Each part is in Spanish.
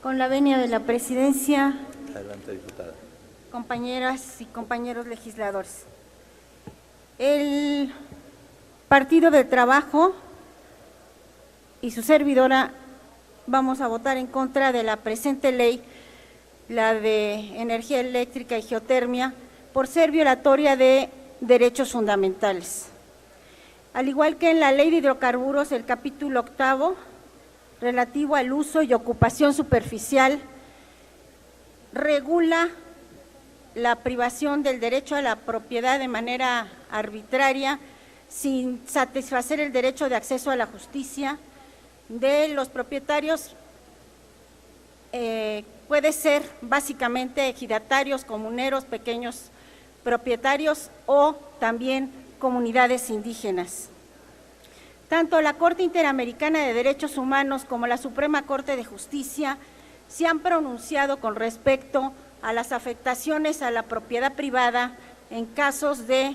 Con la venia de la presidencia, Adelante, diputada. compañeras y compañeros legisladores. El Partido del Trabajo y su servidora vamos a votar en contra de la presente ley, la de energía eléctrica y geotermia, por ser violatoria de derechos fundamentales. Al igual que en la ley de hidrocarburos, el capítulo 8, relativo al uso y ocupación superficial, regula la privación del derecho a la propiedad de manera arbitraria, sin satisfacer el derecho de acceso a la justicia de los propietarios. Puede ser básicamente ejidatarios, comuneros, pequeños propietarios o también comunidades indígenas. Tanto la Corte Interamericana de Derechos Humanos como la Suprema Corte de Justicia se han pronunciado con respecto a las afectaciones a la propiedad privada en casos de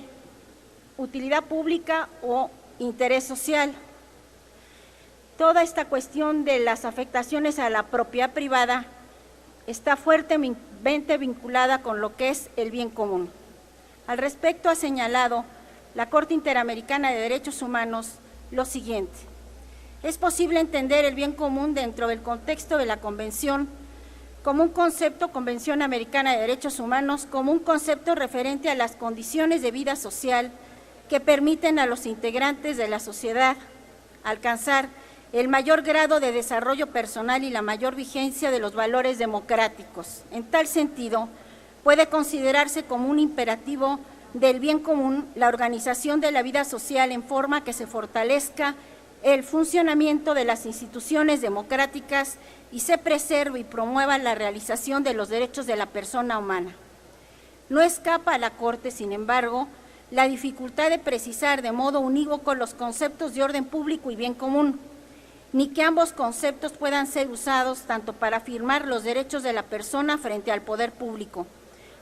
utilidad pública o interés social. Toda esta cuestión de las afectaciones a la propiedad privada está fuertemente vinculada con lo que es el bien común. Al respecto ha señalado la Corte Interamericana de Derechos Humanos lo siguiente: es posible entender el bien común dentro del contexto de la Convención como un concepto, Convención Americana de Derechos Humanos, como un concepto referente a las condiciones de vida social que permiten a los integrantes de la sociedad alcanzar el mayor grado de desarrollo personal y la mayor vigencia de los valores democráticos. En tal sentido, puede considerarse como un imperativo del bien común la organización de la vida social en forma que se fortalezca el funcionamiento de las instituciones democráticas y se preserve y promueva la realización de los derechos de la persona humana. No escapa a la Corte, sin embargo, la dificultad de precisar de modo unívoco los conceptos de orden público y bien común, ni que ambos conceptos puedan ser usados tanto para afirmar los derechos de la persona frente al poder público,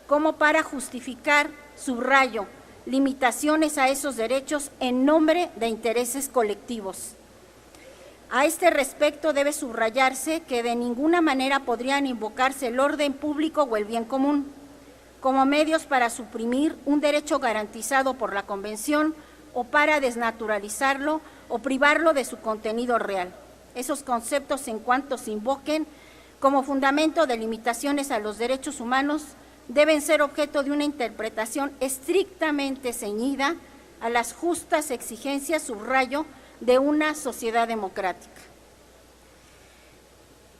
como para justificar, subrayo, limitaciones a esos derechos en nombre de intereses colectivos. A este respecto debe subrayarse que de ninguna manera podrían invocarse el orden público o el bien común como medios para suprimir un derecho garantizado por la Convención o para desnaturalizarlo o privarlo de su contenido real. Esos conceptos, en cuanto se invoquen como fundamento de limitaciones a los derechos humanos, deben ser objeto de una interpretación estrictamente ceñida a las justas exigencias, subrayo, de una sociedad democrática.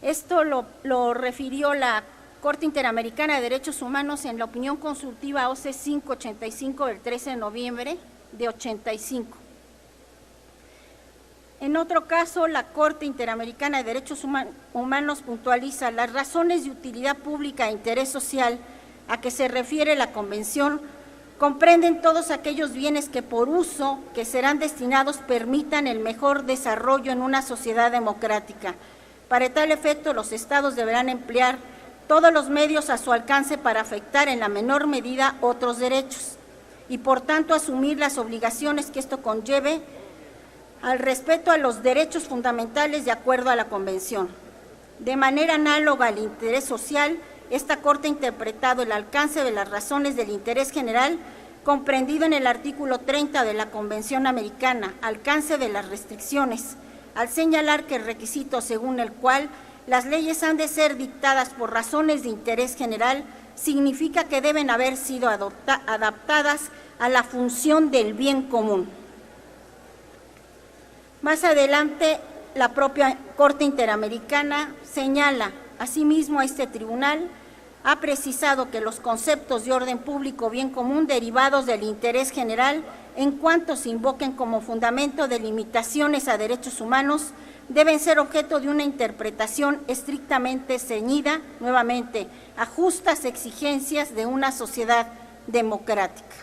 Esto lo refirió la Corte Interamericana de Derechos Humanos en la opinión consultiva OC 585 del 13 de noviembre de 85. En otro caso, la Corte Interamericana de Derechos Humanos puntualiza las razones de utilidad pública e interés social a que se refiere la Convención comprenden todos aquellos bienes que por uso que serán destinados permitan el mejor desarrollo en una sociedad democrática. Para tal efecto, los estados deberán emplear todos los medios a su alcance para afectar en la menor medida otros derechos y, por tanto, asumir las obligaciones que esto conlleve al respeto a los derechos fundamentales de acuerdo a la Convención. De manera análoga al interés social, esta Corte ha interpretado el alcance de las razones del interés general comprendido en el artículo 30 de la Convención Americana, alcance de las restricciones, al señalar que el requisito según el cual las leyes han de ser dictadas por razones de interés general significa que deben haber sido adaptadas a la función del bien común. Más adelante, la propia Corte Interamericana señala, asimismo, a este tribunal ha precisado que los conceptos de orden público o bien común derivados del interés general, en cuanto se invoquen como fundamento de limitaciones a derechos humanos, deben ser objeto de una interpretación estrictamente ceñida, nuevamente, a justas exigencias de una sociedad democrática.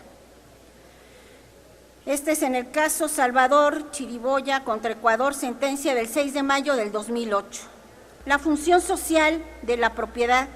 Este es en el caso Salvador Chiriboya contra Ecuador, sentencia del 6 de mayo del 2008. La función social de la propiedad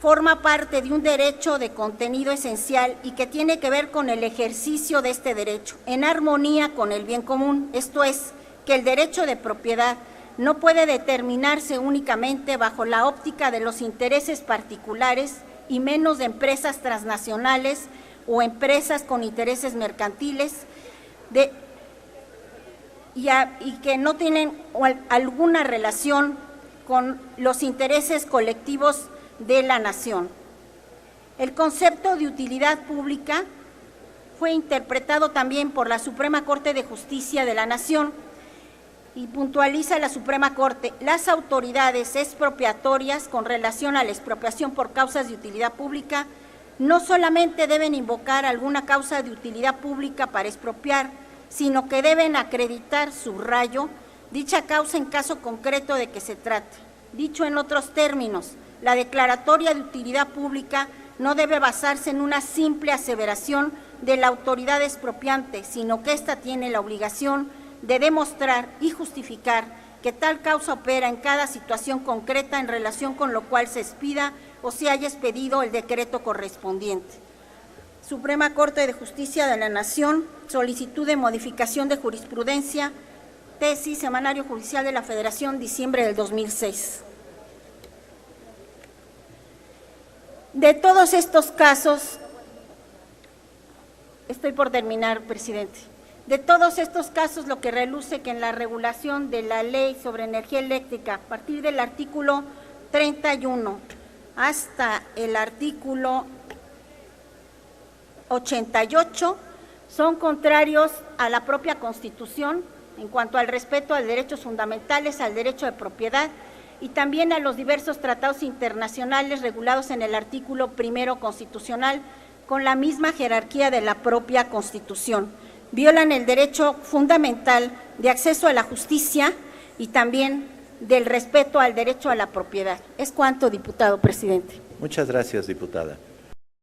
forma parte de un derecho de contenido esencial y que tiene que ver con el ejercicio de este derecho, en armonía con el bien común, esto es, que el derecho de propiedad no puede determinarse únicamente bajo la óptica de los intereses particulares y menos de empresas transnacionales o empresas con intereses mercantiles y que no tienen alguna relación con los intereses colectivos de la nación. El concepto de utilidad pública fue interpretado también por la Suprema Corte de Justicia de la Nación y puntualiza la Suprema Corte: las autoridades expropiatorias con relación a la expropiación por causas de utilidad pública no solamente deben invocar alguna causa de utilidad pública para expropiar, sino que deben acreditar, subrayo, dicha causa en caso concreto de que se trate. Dicho en otros términos, la declaratoria de utilidad pública no debe basarse en una simple aseveración de la autoridad expropiante, sino que ésta tiene la obligación de demostrar y justificar que tal causa opera en cada situación concreta en relación con lo cual se expida o se haya expedido el decreto correspondiente. Suprema Corte de Justicia de la Nación, solicitud de modificación de jurisprudencia, tesis, Semanario Judicial de la Federación, diciembre del 2006. De todos estos casos, estoy por terminar, presidente. De todos estos casos, lo que reluce que en la regulación de la Ley sobre Energía Eléctrica, a partir del artículo 31 hasta el artículo 88, son contrarios a la propia Constitución en cuanto al respeto a derechos fundamentales, al derecho de propiedad y también a los diversos tratados internacionales regulados en el artículo 1 constitucional, con la misma jerarquía de la propia Constitución. Violan el derecho fundamental de acceso a la justicia y también del respeto al derecho a la propiedad. Es cuanto, diputado presidente. Muchas gracias, diputada.